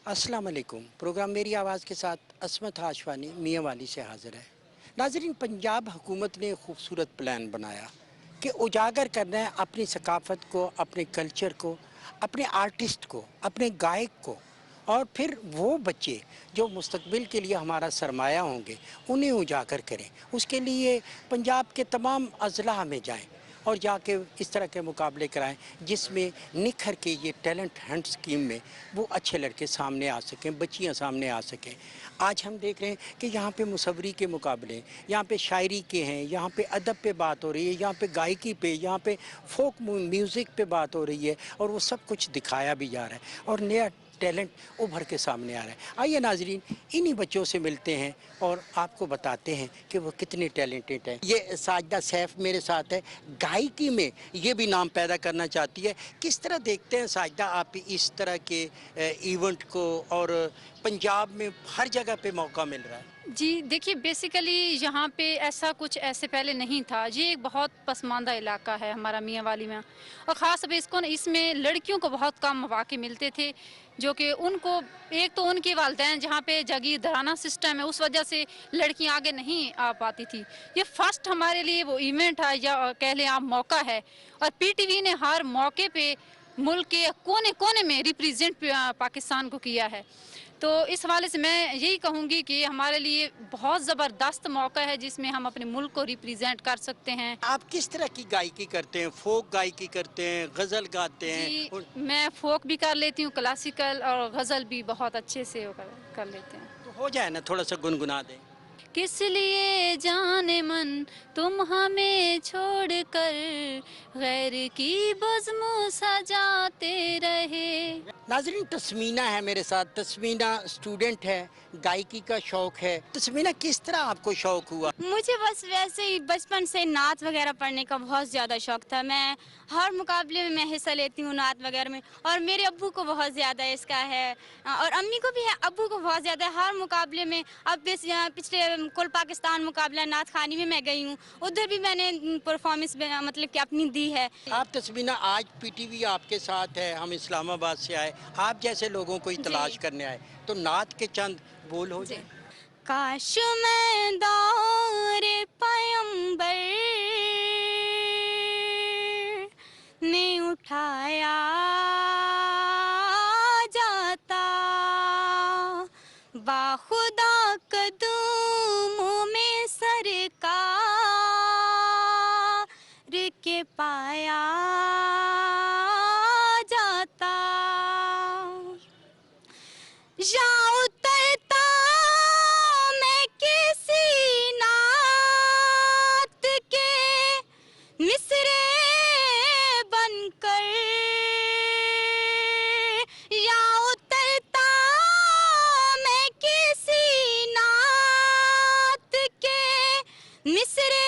अस्सलाम वालेकुम। प्रोग्राम मेरी आवाज़ के साथ असमत हाशवानी मियाँ वाली से हाज़िर है। नाज़रीन, पंजाब हुकूमत ने खूबसूरत प्लान बनाया कि उजागर करना है अपनी सकाफ़त को, अपने कल्चर को, अपने आर्टिस्ट को, अपने गायक को, और फिर वो बच्चे जो मुस्तकबिल के लिए हमारा सरमाया होंगे उन्हें उजागर करें। उसके लिए पंजाब के तमाम अज़ला में जाएँ और जाके इस तरह के मुकाबले कराएं जिसमें निखर के ये टैलेंट हंट स्कीम में वो अच्छे लड़के सामने आ सकें, बच्चियां सामने आ सकें। आज हम देख रहे हैं कि यहाँ पे मुसव्वरी के मुकाबले, यहाँ पे शायरी के हैं, यहाँ पे अदब पे बात हो रही है, यहाँ पे गायकी पे, यहाँ पे फोक म्यूज़िक पे बात हो रही है, और वो सब कुछ दिखाया भी जा रहा है और नया टैलेंट उभर के सामने आ रहा है। आइए नाजरीन, इन्हीं बच्चों से मिलते हैं और आपको बताते हैं कि वो कितने टैलेंटेड हैं। ये साजिदा सैफ मेरे साथ है, गायकी में ये भी नाम पैदा करना चाहती है। किस तरह देखते हैं साजिदा आप इस तरह के इवेंट को, और पंजाब में हर जगह पे मौका मिल रहा है? जी, देखिए बेसिकली यहाँ पे ऐसा कुछ ऐसे पहले नहीं था। ये एक बहुत पसमानदा इलाका है हमारा मियांवाली में, और ख़ास तौर पे इसमें लड़कियों को बहुत कम मौके मिलते थे, जो कि उनको एक तो उनके वालिदैन जहाँ पे जागीरदाराना सिस्टम है, उस वजह से लड़कियाँ आगे नहीं आ पाती थी। ये फर्स्ट हमारे लिए वो इवेंट है, या कह लें आप मौका है, और पीटीवी ने हर मौके पे मुल्क के कोने-कोने में रिप्रेजेंट पाकिस्तान को किया है। तो इस हवाले से मैं यही कहूँगी कि हमारे लिए बहुत ज़बरदस्त मौका है जिसमें हम अपने मुल्क को रिप्रेजेंट कर सकते हैं। आप किस तरह की गायकी करते हैं? फोक गायकी करते हैं, गज़ल गाते हैं? जी, मैं फ़ोक भी कर लेती हूँ, क्लासिकल और गज़ल भी बहुत अच्छे से वो कर लेते हैं। तो हो जाए ना, थोड़ा सा गुनगुना दें। किस लिए जाने मन तुम हमें छोड़कर गैर की बज़्म सजाते रहे। नाज़रीन, तस्मीना है मेरे साथ। तस्मीना स्टूडेंट है, गायकी का शौक है। तस्मीना, किस तरह आपको शौक हुआ? मुझे बस वैसे ही बचपन से नात वगैरह पढ़ने का बहुत ज़्यादा शौक था। मैं हर मुकाबले में मैं हिस्सा लेती हूँ नात वगैरह में, और मेरे अब्बू को बहुत ज़्यादा इसका है, और अम्मी को भी है, अब्बू को बहुत ज़्यादा है। हर मुकाबले में अब पिछले कुल पाकिस्तान मुकाबला नात खानी में मैं गई हूँ, उधर भी मैंने परफॉर्मेंस मतलब कि अपनी दी है। आप तस्मीना, आज पीटीवी आपके साथ है, हम इस्लामाबाद से आए, आप जैसे लोगों को ही तलाश जी करने आए, तो नात के चंद बोल हो जी। जाए। काश मैं दौर पैगंबर ने उठाया जाता, बाखुदा कदमों में सरकार के पाया जाता, या उतरता मैं किसी नात के मिसरे बनकर, या उतरता मैं किसी नात के मिसरे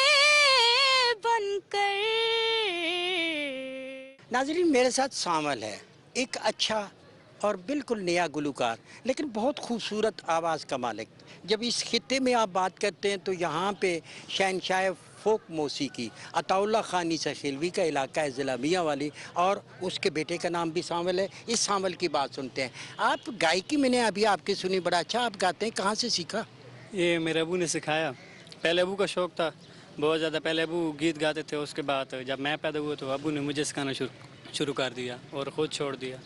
बनकर। नाज़रीन, मेरे साथ शामिल है एक अच्छा और बिल्कुल नया गुलकार, लेकिन बहुत खूबसूरत आवाज़ का मालिक। जब इस खित्ते में आप बात करते हैं तो यहाँ पे शहनशाह फोक मौसीकी अताउल्ला खानी से खिलवी का इलाका है, ज़िला मियांवाली, और उसके बेटे का नाम भी शामिल है। इस शामिल की बात सुनते हैं। आप गायकी मैंने अभी आपकी सुनी, बड़ा अच्छा आप गाते हैं, कहाँ से सीखा? ये मेरे अबू ने सिखाया। पहले अबू का शौक़ था बहुत ज़्यादा, पहले अबू गीत गाते थे, उसके बाद जब मैं पैदा हुआ तो अबू ने मुझे सिखाना शुरू कर दिया और ख़ुद छोड़ दिया।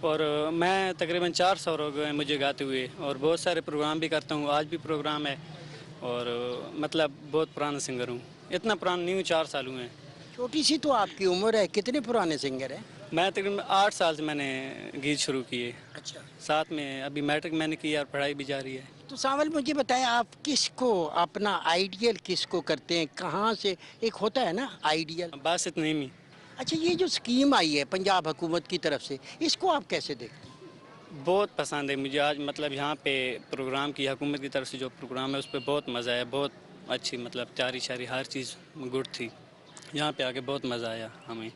और मैं तकरीबन 4 साल हो गए मुझे गाते हुए, और बहुत सारे प्रोग्राम भी करता हूँ, आज भी प्रोग्राम है, और मतलब बहुत पुराना सिंगर हूँ। इतना पुराना नहीं हूँ, 4 साल हुए हैं। छोटी सी तो आपकी उम्र है, कितने पुराने सिंगर हैं? मैं तकरीबन 8 साल से मैंने गीत शुरू किए, अच्छा। साथ में अभी मैट्रिक मैंने किया और पढ़ाई भी जारी है। तो सावल, मुझे बताएं, आप किसको अपना आइडियल किसको करते हैं, कहाँ से? एक होता है ना आइडियल। बासित नईमी। अच्छा, ये जो स्कीम आई है पंजाब हुकूमत की तरफ से, इसको आप कैसे देखते हैं? बहुत पसंद है मुझे। आज मतलब यहाँ पे प्रोग्राम की हुकूमत की तरफ से जो प्रोग्राम है उस पर बहुत मज़ा आया, बहुत अच्छी मतलब तैयारी शारी हर चीज़ गुड थी। यहाँ पे आके बहुत मज़ा आया हमें।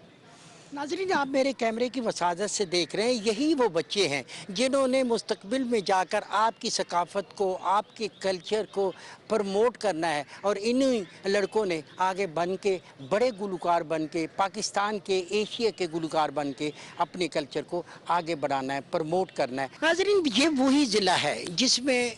नाज़रीन, आप मेरे कैमरे की वसादत से देख रहे हैं, यही वो बच्चे हैं जिन्होंने मुस्तकबिल में जाकर आपकी सकाफ़त को, आपके कल्चर को प्रमोट करना है और इन्हीं लड़कों ने आगे बन के बड़े गुलकार बन के पाकिस्तान के, एशिया के गुलकार बन के अपने कल्चर को आगे बढ़ाना है, प्रमोट करना है। नाज़रीन, ये वही ज़िला है जिसमें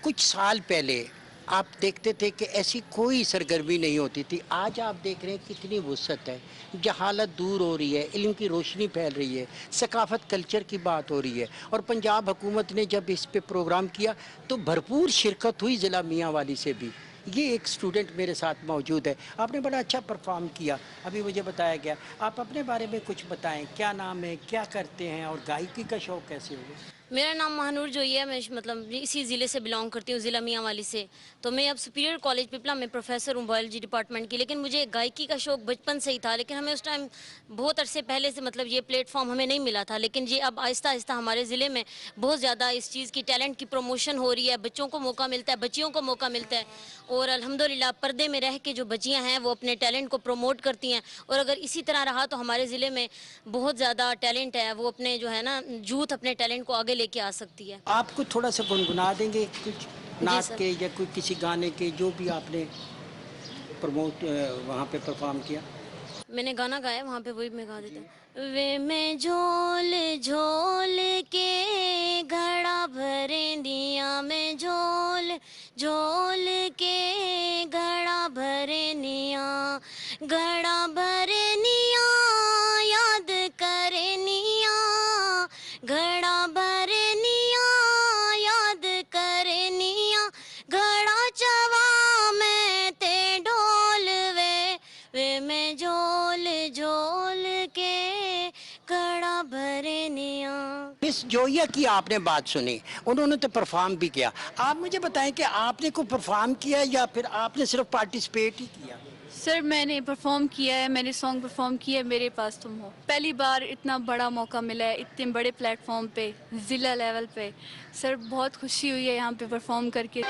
कुछ साल पहले आप देखते थे कि ऐसी कोई सरगर्मी नहीं होती थी। आज आप देख रहे हैं कितनी वुसअत है, जहालत दूर हो रही है, इल्म की रोशनी फैल रही है, सकाफत कल्चर की बात हो रही है। और पंजाब हुकूमत ने जब इस पे प्रोग्राम किया तो भरपूर शिरकत हुई ज़िला मियांवाली से भी। ये एक स्टूडेंट मेरे साथ मौजूद है, आपने बड़ा अच्छा परफॉर्म किया, अभी मुझे बताया गया। आप अपने बारे में कुछ बताएं, क्या नाम है, क्या करते हैं और गायकी का शौक़ कैसे हुआ? मेरा नाम महानूर जोई है। मैं मतलब इसी ज़िले से बिलोंग करती हूँ, ज़िला मियांवाली से। तो मैं अब सुपीरियर कॉलेज पिपला में प्रोफेसर हूँ बायोलॉजी डिपार्टमेंट की। लेकिन मुझे गायकी का शौक़ बचपन से ही था, लेकिन हमें उस टाइम बहुत अरसे पहले से मतलब ये प्लेटफॉर्म हमें नहीं मिला था। लेकिन ये अब आहिस्ता आहिस्ता हमारे ज़िले में बहुत ज़्यादा इस चीज़ की, टैलेंट की प्रमोशन हो रही है। बच्चों को मौका मिलता है, बच्चियों को मौका मिलता है और अल्हम्दुलिल्लाह पर्दे में रह के जो बच्चियाँ हैं वो अपने टैलेंट को प्रमोट करती हैं। और अगर इसी तरह रहा तो हमारे ज़िले में बहुत ज़्यादा टैलेंट है, वो अपने जो है ना यूथ अपने टैलेंट को आगे लेके आ सकती है। आपको थोड़ा सा गुनगुना देंगे कुछ नाच सर। के या कोई किसी गाने के जो भी आपने प्रमोट वहाँ पे परफॉर्म किया? मैंने गाना गाया वहाँ पे, वही मैं गा देता हूँ। वे मैं झोल झोल के घड़ा भरे दिया, मैं झोल झोल के घड़ा भरे निया, घड़ा भरे निया याद करे निया, घड़ा भरे निया याद करे निया, घड़ा चवा मैं ते ढोल वे मैं झोल झोल के घड़ा भरे निया। मिस जोया की आपने बात सुनी, उन्होंने तो परफॉर्म भी किया। आप मुझे बताएं कि आपने को परफॉर्म किया या फिर आपने सिर्फ पार्टिसिपेट ही किया? सर मैंने परफॉर्म किया है, मैंने सॉन्ग परफॉर्म किया है, मेरे पास तुम हो। पहली बार इतना बड़ा मौका मिला है इतने बड़े प्लेटफॉर्म पे, ज़िला लेवल पे। सर बहुत खुशी हुई है यहाँ पे परफॉर्म करके।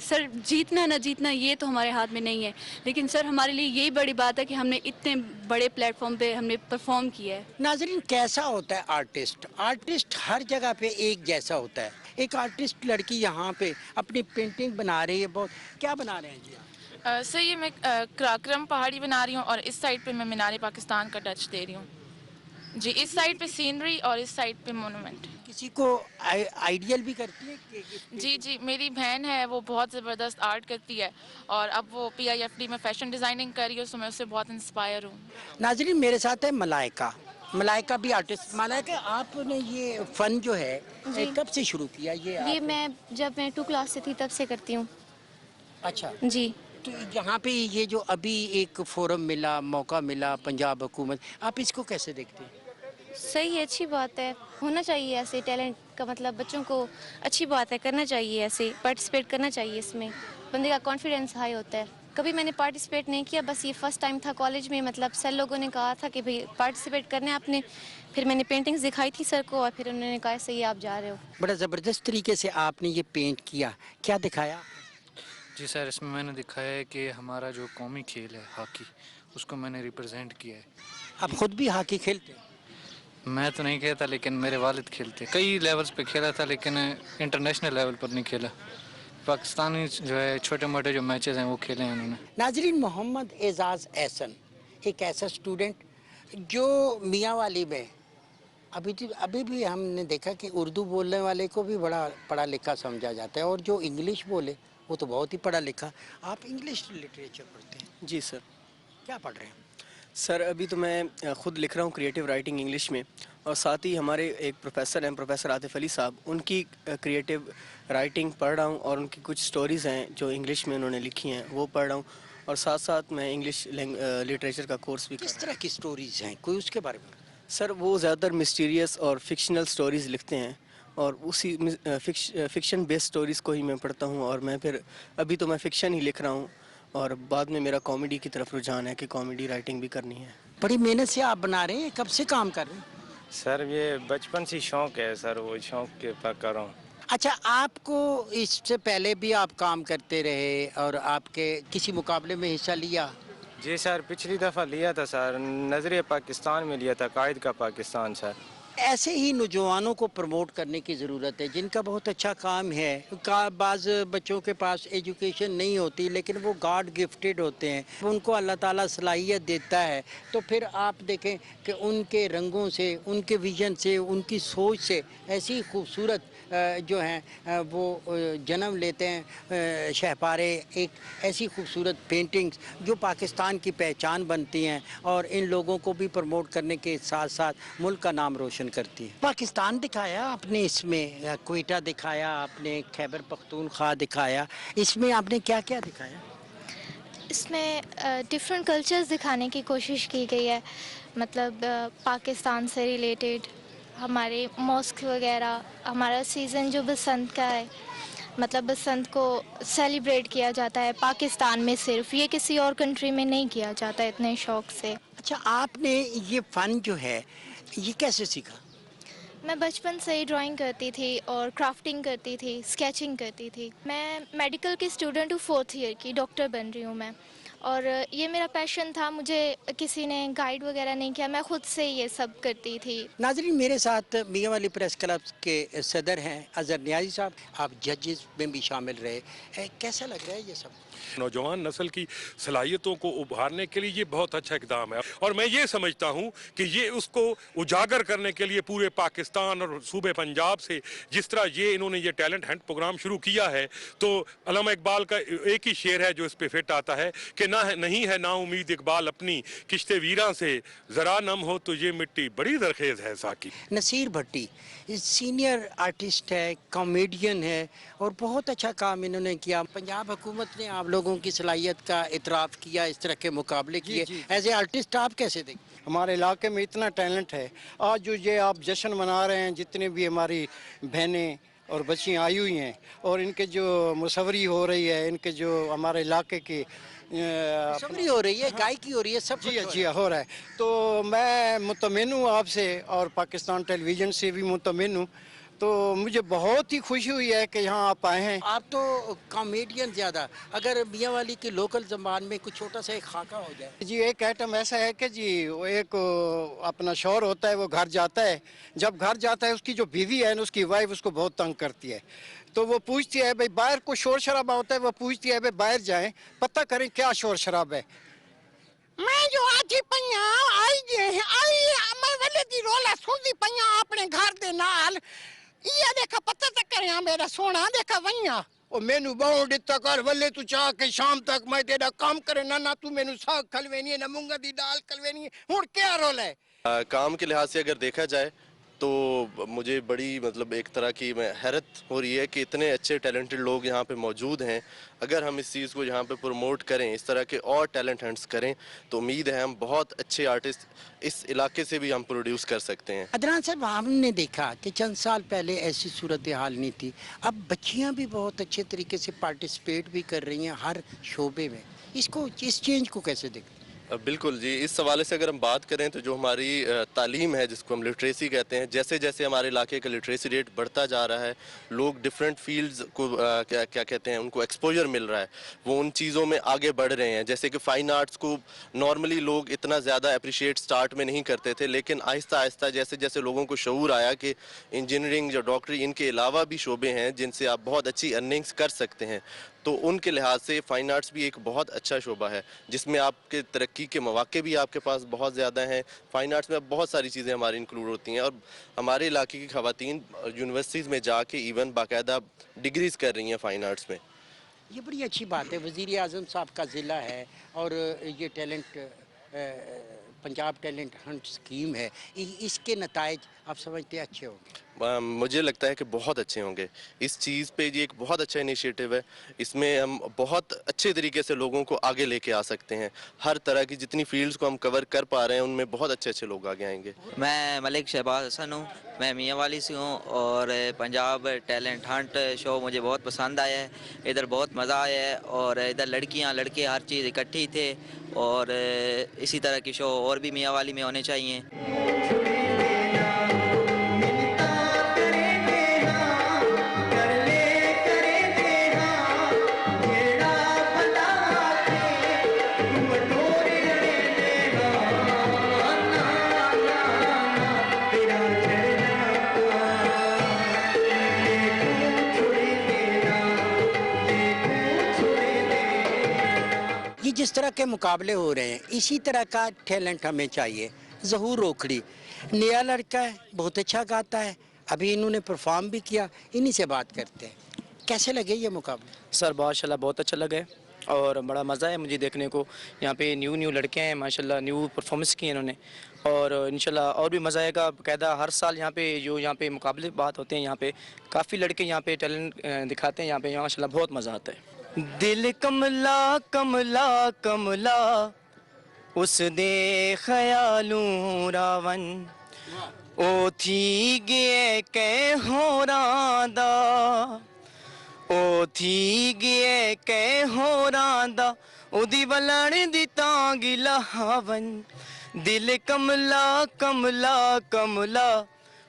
सर जीतना ना जीतना ये तो हमारे हाथ में नहीं है, लेकिन सर हमारे लिए यही बड़ी बात है कि हमने इतने बड़े प्लेटफॉर्म पे हमने परफॉर्म किया है। नाजरीन, कैसा होता है आर्टिस्ट? आर्टिस्ट हर जगह पे एक जैसा होता है। एक आर्टिस्ट लड़की यहाँ पे अपनी पेंटिंग बना रही है, बहुत क्या बना रहे हैं जी आप? सर ये मैं क्राक्रम पहाड़ी बना रही हूँ और इस साइड पे मैं मीनार पाकिस्तान का टच दे रही हूँ जी। इस साइड पे सीनरी और इस साइड पे मोनूमेंट। किसी को आइडियल भी करती है कि जी जी, मेरी बहन है वो बहुत ज़बरदस्त आर्ट करती है और अब वो PIFD में फैशन डिज़ाइनिंग कर रही है, तो मैं उससे बहुत इंस्पायर हूँ। नाजरीन, मेरे साथ है मलाइका। मलाइका भी आर्टिस्ट। मलाइका, आपने ये फन जो है कब से शुरू किया? ये मैं जब मैं 2 क्लास से थी तब से करती हूँ। अच्छा जी। तो यहाँ पे ये जो अभी एक फोरम मिला, मौका मिला पंजाब हुकूमत, आप इसको कैसे देखते हैं? सही है, अच्छी बात है, होना चाहिए ऐसे टैलेंट का, मतलब बच्चों को अच्छी बात है, करना चाहिए, ऐसे पार्टिसिपेट करना चाहिए। इसमें बंदे का कॉन्फिडेंस हाई होता है। कभी मैंने पार्टिसिपेट नहीं किया, बस ये फर्स्ट टाइम था कॉलेज में। मतलब सर लोगों ने कहा था कि भाई पार्टिसिपेट करना है आपने, फिर मैंने पेंटिंग्स दिखाई थी सर को और फिर उन्होंने कहा सही आप जा रहे हो। बड़ा ज़बरदस्त तरीके से आपने ये पेंट किया, क्या दिखाया? जी सर, इसमें मैंने दिखाया है कि हमारा जो कौमी खेल है हॉकी, उसको मैंने रिप्रेजेंट किया है। आप खुद भी हॉकी खेलते हैं? मैं तो नहीं खेलता, लेकिन मेरे वालिद खेलते। कई लेवल्स पे खेला था, लेकिन इंटरनेशनल लेवल पर नहीं खेला। पाकिस्तानी जो है छोटे मोटे जो मैचेस हैं वो खेले हैं उन्होंने। नाजरीन, मोहम्मद एजाज एहसन एक ऐसा स्टूडेंट जो मियांवाली में अभी भी हमने देखा कि उर्दू बोलने वाले को भी बड़ा पढ़ा लिखा समझा जाता है और जो इंग्लिश बोले वो तो बहुत ही पढ़ा लिखा। आप इंग्लिश लिटरेचर पढ़ते हैं? जी सर। क्या पढ़ रहे हैं? सर अभी तो मैं ख़ुद लिख रहा हूँ क्रिएटिव राइटिंग इंग्लिश में, और साथ ही हमारे एक प्रोफेसर हैं, प्रोफेसर आतिफ अली साहब, उनकी क्रिएटिव राइटिंग पढ़ रहा हूँ और उनकी कुछ स्टोरीज़ हैं जो इंग्लिश में उन्होंने लिखी हैं वो पढ़ रहा हूँ, और साथ साथ मैं इंग्लिश लिटरेचर का कोर्स भी कर किस तरह की स्टोरीज हैं, कोई उसके बारे में? सर वो ज़्यादातर मिस्टीरियस और फिक्शनल स्टोरीज़ लिखते हैं, और उसी फिक्शन बेस्ड स्टोरीज़ को ही मैं पढ़ता हूँ, और मैं फिर अभी तो मैं फ़िक्शन ही लिख रहा हूँ, और बाद में मेरा कॉमेडी की तरफ रुझान है कि कॉमेडी राइटिंग भी करनी है। बड़ी मेहनत से आप बना रहे हैं, कब से काम कर रहे हैं? सर ये बचपन से शौक है सर, वो शौक के पर कर रहा हूँ। अच्छा, आपको इससे पहले भी आप काम करते रहे और आपके किसी मुकाबले में हिस्सा लिया? जी सर, पिछली दफ़ा लिया था सर, नजरिया पाकिस्तान में लिया था, कायद का पाकिस्तान सर। ऐसे ही नौजवानों को प्रमोट करने की ज़रूरत है जिनका बहुत अच्छा काम है। बाज़ बच्चों के पास एजुकेशन नहीं होती लेकिन वो गॉड गिफ्टेड होते हैं, उनको अल्लाह ताला सलाहियत देता है। तो फिर आप देखें कि उनके रंगों से, उनके विजन से, उनकी सोच से ऐसी खूबसूरत जो हैं वो जन्म लेते हैं शहपारे, एक ऐसी खूबसूरत पेंटिंग्स जो पाकिस्तान की पहचान बनती हैं और इन लोगों को भी प्रमोट करने के साथ साथ मुल्क का नाम रोशन करती है। पाकिस्तान दिखाया आपने, इसमें क्वेटा दिखाया आपने, खैबर पख्तूनख्वा दिखाया, इसमें आपने क्या क्या दिखाया? इसमें डिफरेंट कल्चर्स दिखाने की कोशिश की गई है, मतलब पाकिस्तान से रिलेटेड हमारे मॉस्क वगैरह, हमारा सीज़न जो बसंत का है, मतलब बसंत को सेलिब्रेट किया जाता है पाकिस्तान में, सिर्फ ये किसी और कंट्री में नहीं किया जाता इतने शौक से। अच्छा, आपने ये फ़न जो है ये कैसे सीखा? मैं बचपन से ही ड्राइंग करती थी और क्राफ्टिंग करती थी, स्केचिंग करती थी। मैं मेडिकल की स्टूडेंट हूँ, 4th ईयर की, डॉक्टर बन रही हूँ मैं, और ये मेरा पैशन था, मुझे किसी ने गाइड वगैरह नहीं किया, मैं खुद से ये सब करती थी। नाज़रीन, मेरे साथ मियाँ वाली प्रेस क्लब के सदर हैं अज़हर नियाज़ी साहब, आप जजेस में भी शामिल रहे, कैसा लग रहा है ये सब? नौजवान नस्ल की सलाहियतों को उभारने के लिए ये बहुत अच्छा इकदाम है, और मैं ये समझता हूँ कि ये उसको उजागर करने के लिए पूरे पाकिस्तान और सूबे पंजाब से जिस तरह ये इन्होंने ये टैलेंट हंट प्रोग्राम शुरू किया है, तो अल्लामा इकबाल का एक ही शेर है जो इस पे फिट आता है कि नहीं है ना उम्मीद इकबाल अपनी, किश्ते वीरा से जरा नम हो तो ये मिट्टी बड़ी दरखेज है साकी। नसीर भट्टी सीनियर आर्टिस्ट है, कॉमेडियन है, और बहुत अच्छा काम इन्होंने किया। पंजाब हुकूमत ने आप लोगों की सलाहियत का इतराफ़ किया, इस तरह के मुकाबले किए, एज ए आर्टिस्ट आप कैसे देखते? हमारे इलाके में इतना टैलेंट है, आज जो ये आप जश्न मना रहे हैं, जितने भी हमारी बहनें और बच्चियाँ आई हुई हैं, और इनके जो मुसवरी हो रही है, इनके जो हमारे इलाके की मुसवरी हो रही है, गायकी हो रही है, सब जी हो रहा है, तो मैं मुतमिन हूँ आपसे और पाकिस्तान टेलीविज़न से भी मुतमिन हूँ, तो मुझे बहुत ही खुशी हुई है कि यहाँ आप आए हैं। आप तो कॉमेडियन ज़्यादा, अगर मियाँ वाली की लोकल ज़बान में कुछ छोटा सा एक खाका हो जाए। जी, एक आइटम ऐसा है कि जी वो एक अपना शौहर होता है, वो घर जाता है, जब घर जाता है उसकी जो बीवी है ना, उसकी वाइफ उसको बहुत तंग करती है, तो वो पूछती है भाई बाहर को शोर शराबा होता है, वो पूछती है भाई बाहर जाएं पता करें क्या शोर शराबा है। मैं जो आज पईया आई जे आई मैं वाले दी रोला सुनदी पईया अपने घर दे नाल, ये देखा पता तक करया मेरा सोना देखा वैया ओ मेनू बहुत दिता कर वल्ले तू चाह के शाम तक मैं तेरा काम करे ना तू मेनू साग खलवेनी है ना मूंगा दी दाल खलवेनी है, हुन क्या रोल है? काम के लिहाज से अगर देखा जाए तो मुझे बड़ी मतलब एक तरह की मैं हैरत हो रही है कि इतने अच्छे टैलेंटेड लोग यहाँ पे मौजूद हैं। अगर हम इस चीज़ को यहाँ पे प्रमोट करें, इस तरह के और टैलेंट हंट्स करें, तो उम्मीद है हम बहुत अच्छे आर्टिस्ट इस इलाके से भी हम प्रोड्यूस कर सकते हैं। अदनान साहब, हमने देखा कि चंद साल पहले ऐसी सूरत हाल नहीं थी, अब बच्चियाँ भी बहुत अच्छे तरीके से पार्टिसिपेट भी कर रही हैं हर शोबे में, इसको इस चेंज को कैसे देखते हैं? बिल्कुल जी, इस हवाले से अगर हम बात करें तो जो हमारी तालीम है, जिसको हम लिटरेसी कहते हैं, जैसे जैसे हमारे इलाके का लिटरेसी रेट बढ़ता जा रहा है, लोग डिफरेंट फील्ड्स को क्या कहते हैं, उनको एक्सपोजर मिल रहा है, वो उन चीज़ों में आगे बढ़ रहे हैं। जैसे कि फ़ाइन आर्ट्स को नॉर्मली लोग इतना ज़्यादा अप्रिशिएट स्टार्ट में नहीं करते थे, लेकिन आहिस्ता आहिस्ता जैसे जैसे लोगों को शऊर आया कि इंजीनियरिंग या डॉक्टरी, इनके अलावा भी शोबे हैं जिनसे आप बहुत अच्छी अर्निंग्स कर सकते हैं, तो उनके लिहाज से फ़ाइन आर्ट्स भी एक बहुत अच्छा शोबा है जिसमें आपके तरक्की के मौके भी आपके पास बहुत ज़्यादा हैं। फ़ाइन आर्ट्स में बहुत सारी चीज़ें हमारी इंक्लूड होती हैं, और हमारे इलाके की ख़वातीन यूनिवर्सिटीज़ में जाके इवन बाकायदा डिग्रीज़ कर रही हैं फ़ाइन आर्ट्स में। ये बड़ी अच्छी बात है, वज़ीर आज़म साहब का ज़िला है और ये talent Punjab talent Hunt scheme है, इसके नतायज आप समझते हैं अच्छे होंगे? मुझे लगता है कि बहुत अच्छे होंगे। इस चीज़ पे ये एक बहुत अच्छा इनिशिएटिव है। इसमें हम बहुत अच्छे तरीके से लोगों को आगे लेके आ सकते हैं। हर तरह की जितनी फील्ड्स को हम कवर कर पा रहे हैं उनमें बहुत अच्छे अच्छे लोग आगे आएंगे। मैं मलिक शहबाज हसन हूँ, मैं मियांवाली से हूँ और पंजाब टैलेंट हंट शो मुझे बहुत पसंद आया है। इधर बहुत मज़ा आया है और इधर लड़कियाँ लड़के हर चीज़ इकट्ठी थे और इसी तरह की शो और भी मियांवाली में होने चाहिए। ये जिस तरह के मुकाबले हो रहे हैं इसी तरह का टैलेंट हमें चाहिए। ज़हूर रोखड़ी नया लड़का है, बहुत अच्छा गाता है, अभी इन्होंने परफॉर्म भी किया, इन्हीं से बात करते हैं। कैसे लगे ये मुकाबले? सर माशाल्लाह बहुत अच्छा लगा है और बड़ा मज़ा है मुझे देखने को। यहाँ पे न्यू लड़के हैं माशाल्लाह, न्यू परफॉर्मेंस की इन्होंने और इंशाल्लाह और भी मज़ा आएगा। बाकायदा हर साल यहाँ पे मुकाबले बात होते हैं, यहाँ पे काफ़ी लड़के यहाँ पे टैलेंट दिखाते हैं। यहाँ पे माशाल्लाह बहुत मज़ा आता है। दिल कमला कमला कमला उस दे ख्यालूं रावण ओ थी गे कै होरां दा ओ थी गे कै होरां दा ओदी वलण दी तांग लहावन दिल कमला कमला कमला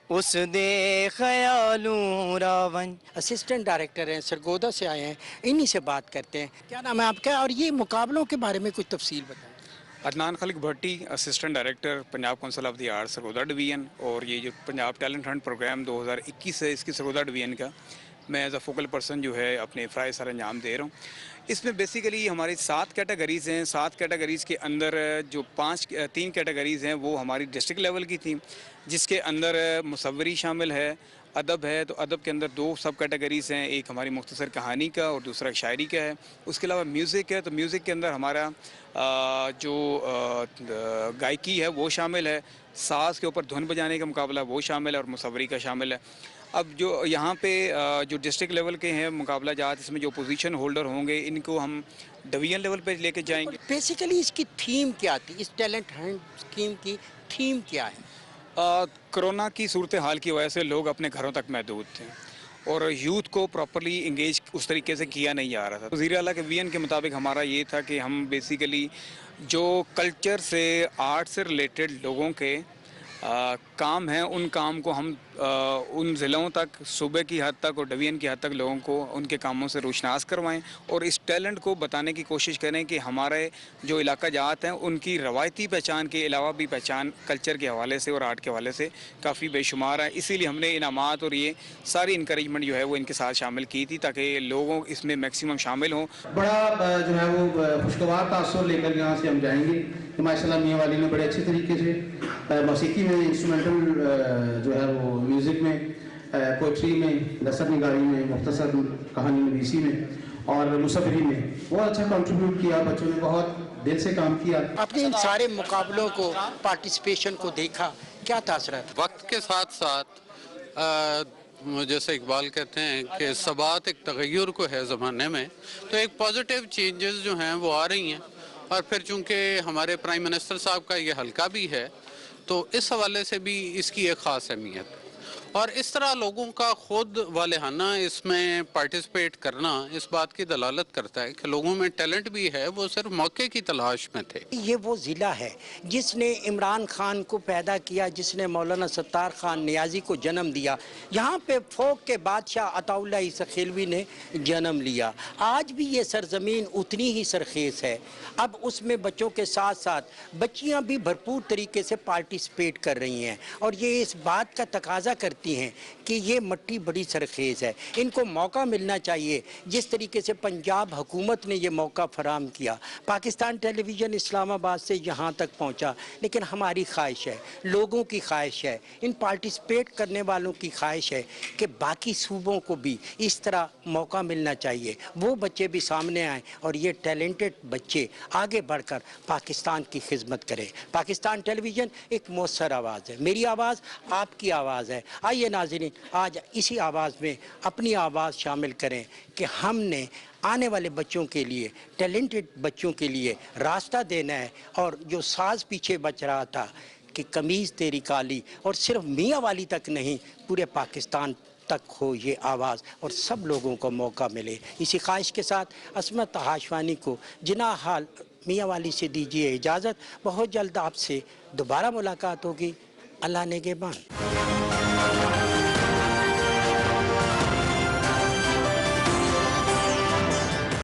उस दे ख्यालूं रावण। असिस्टेंट डायरेक्टर हैं, सरगोदा से आए हैं, इन्हीं से बात करते हैं। क्या नाम है आपका और ये मुकाबलों के बारे में कुछ तफसील बताएं। Adnan Khaliq Bhatti, assistant director Punjab council of the arts Sargodha division. और ये जो पंजाब टैलेंट हंट प्रोग्राम 2021 है इसकी सरगोदा डिवीज़न का मैं एज अ फोकल पर्सन जो है अपने फ़राइज़ सर अंजाम दे रहा हूँ। इसमें बेसिकली हमारी 7 कैटेगरीज़ हैं। 7 कैटेगरीज़ के अंदर जो 3 कैटेगरीज़ हैं वो हमारी डिस्ट्रिक्ट लेवल की थी, जिसके अंदर मुसव्वरी शामिल है, अदब है। तो अदब के अंदर 2 सब कैटेगरीज़ हैं, एक हमारी मुख्तसर कहानी का और दूसरा शायरी का है। उसके अलावा म्यूज़िक है, तो म्यूज़िक के अंदर हमारा जो गायकी है वो शामिल है, साज़ के ऊपर धुन बजाने का मुकाबला वो शामिल है और मुसव्वरी का शामिल है। अब जो यहाँ पे जो डिस्ट्रिक्ट लेवल के हैं मुकाबला जात, इसमें जो पोजीशन होल्डर होंगे इनको हम डिवीजन लेवल पे लेके जाएंगे। बेसिकली इसकी थीम क्या थी, इस टैलेंट हंट स्कीम की थीम क्या है? कोरोना की सूरत हाल की वजह से लोग अपने घरों तक महदूद थे और यूथ को प्रॉपरली इंगेज उस तरीके से किया नहीं जा रहा था। वज़ीर आला के विजन के मुताबिक हमारा ये था कि हम बेसिकली जो कल्चर से आर्ट से रिलेटेड लोगों के काम हैं उन काम को हम उन ज़िलों तक, सूबे की हद तक और डिवीज़न की हद तक लोगों को उनके कामों से रोशनास करवाएं और इस टैलेंट को बताने की कोशिश करें कि हमारे जो इलाका जात हैं उनकी रवायती पहचान के अलावा भी पहचान कल्चर के हवाले से और आर्ट के हवाले से काफ़ी बेशुमार है। इसीलिए हमने इनामात और ये सारी इंकरेजमेंट जो है वो इनके साथ शामिल की थी ताकि लोगों इसमें मैक्सिमम शामिल हों। बड़ा जो है वो खुशगवार तासुर लेकर यहाँ से हम जाएंगे। तो माशाल्लाह मियांवाली ने बड़े अच्छे तरीके से मौसीकी में, इंस्ट्रूमेंटल जो है वो म्यूज़िक में, पोइट्री में, नसर निगारी में, मुख्तसर कहानी नवीसी में और मुसव्वरी में बहुत अच्छा कंट्रीब्यूट किया। बच्चों ने बहुत दिल से काम किया। आपने इन सारे मुकाबलों को, पार्टिसिपेशन को देखा, क्या तासरात? वक्त के साथ साथ जैसे इकबाल कहते हैं कि सबात एक तगय्युर को है ज़माने में, तो एक पॉजिटिव चेंजेस जो हैं वो आ रही हैं। और फिर चूँकि हमारे प्राइम मिनिस्टर साहब का ये हल्का भी है तो इस हवाले से भी इसकी एक ख़ास अहमियत है। और इस तरह लोगों का खुद वालेहाना इसमें पार्टिसिपेट करना इस बात की दलालत करता है कि लोगों में टैलेंट भी है, वो सिर्फ मौके की तलाश में थे। ये वो ज़िला है जिसने इमरान खान को पैदा किया, जिसने मौलाना सत्तार खान नियाजी को जन्म दिया। यहाँ पे फोक के बादशाह अताउल्लाह ईसा खिलवी ने जन्म लिया। आज भी ये सरजमीन उतनी ही सरखेज़ है। अब उसमें बच्चों के साथ साथ बच्चियाँ भी भरपूर तरीके से पार्टिसिपेट कर रही हैं और ये इस बात का तकाजा करती समझती हैं कि ये मट्टी बड़ी सरखेज़ है, इनको मौका मिलना चाहिए। जिस तरीके से पंजाब हुकूमत ने ये मौका फराम किया, पाकिस्तान टेलीविज़न इस्लामाबाद से यहाँ तक पहुँचा, लेकिन हमारी ख्वाहिश है, लोगों की ख्वाहिश है, इन पार्टिसिपेट करने वालों की ख्वाहिश है कि बाकी सूबों को भी इस तरह मौका मिलना चाहिए, वो बच्चे भी सामने आएँ और ये टैलेंटेड बच्चे आगे बढ़कर पाकिस्तान की खिदमत करें। पाकिस्तान टेलीविज़न एक मौसर आवाज़ है, मेरी आवाज़ आपकी आवाज़ है। आइए नाज़रीन, आज इसी आवाज़ में अपनी आवाज़ शामिल करें कि हमने आने वाले बच्चों के लिए, टैलेंटेड बच्चों के लिए रास्ता देना है। और जो साज पीछे बच रहा था कि कमीज़ तेरी काली, और सिर्फ मियाँ वाली तक नहीं, पूरे पाकिस्तान तक हो ये आवाज़ और सब लोगों को मौका मिले। इसी ख्वाहिश के साथ अस्मत हाशवानी को जिना हाल मियाँ वाली से दीजिए इजाज़त। बहुत जल्द आपसे दोबारा मुलाकात होगी। अल्लाह नेगेबान।